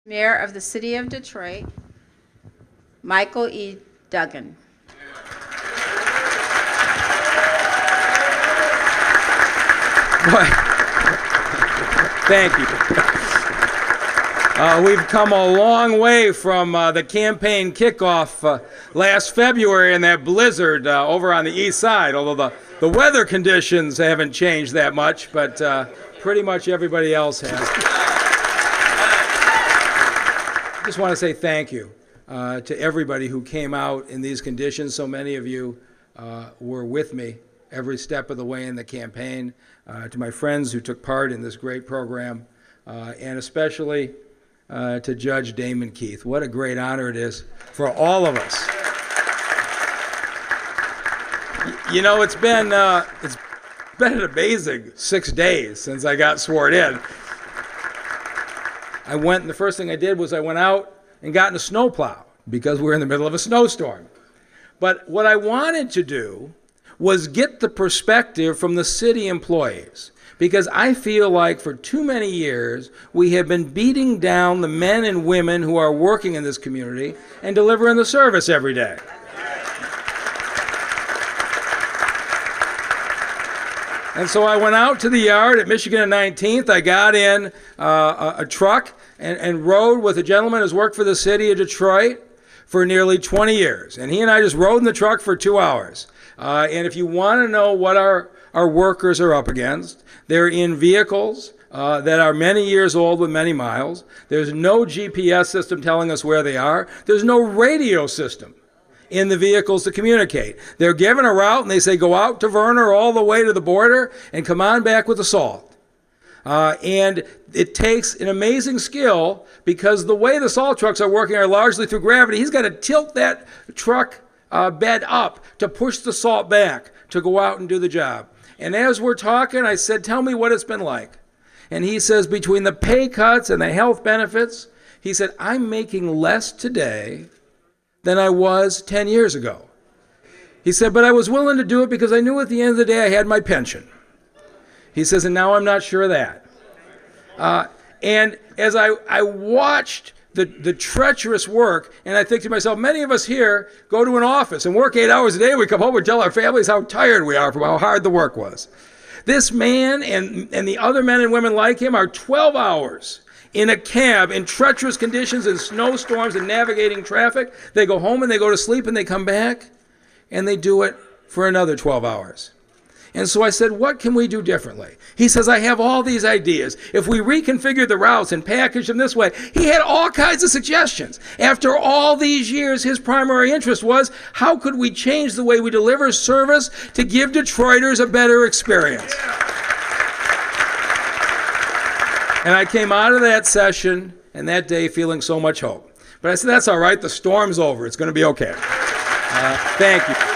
Mayor of the City of Detroit, Michael E. Duggan. Boy, thank you. We've come a long way from the campaign kickoff last February in that blizzard over on the east side, although the weather conditions haven't changed that much, but pretty much everybody else has. I just want to say thank you to everybody who came out in these conditions. So many of you were with me every step of the way in the campaign, to my friends who took part in this great program, and especially to Judge Damon Keith. What a great honor it is for all of us. You know, it's been an amazing 6 days since I got sworn in. I went, and the first thing I did was I went out and got in a snowplow because we're in the middle of a snowstorm. But what I wanted to do was get the perspective from the city employees, because I feel like for too many years we have been beating down the men and women who are working in this community and delivering the service every day. And so I went out to the yard at Michigan and 19th. I got in a truck and rode with a gentleman who's worked for the city of Detroit for nearly 20 years. And he and I just rode in the truck for 2 hours. And if you want to know what our workers are up against, they're in vehicles that are many years old with many miles. There's no GPS system telling us where they are. There's no radio system in the vehicles to communicate. They're given a route and they say go out to Verner all the way to the border and come on back with the salt. And it takes an amazing skill, because the way the salt trucks are working are largely through gravity. He's got to tilt that truck bed up to push the salt back to go out and do the job. And as we're talking, I said, tell me what it's been like. And he says, between the pay cuts and the health benefits, he said, I'm making less today than I was 10 years ago. He said, but I was willing to do it because I knew at the end of the day I had my pension. He says, and now I'm not sure of that. And as I watched the treacherous work, and I think to myself, many of us here go to an office and work 8 hours a day. We come home and tell our families how tired we are from how hard the work was. This man and the other men and women like him are 12 hours in a cab in treacherous conditions and snowstorms and navigating traffic. They go home and they go to sleep and they come back and they do it for another 12 hours. And so I said, what can we do differently? He says, I have all these ideas. If we reconfigure the routes and package them this way. He had all kinds of suggestions. After all these years, his primary interest was, how could we change the way we deliver service to give Detroiters a better experience? And I came out of that session and that day feeling so much hope. But I said, that's all right. The storm's over. It's going to be okay. Thank you.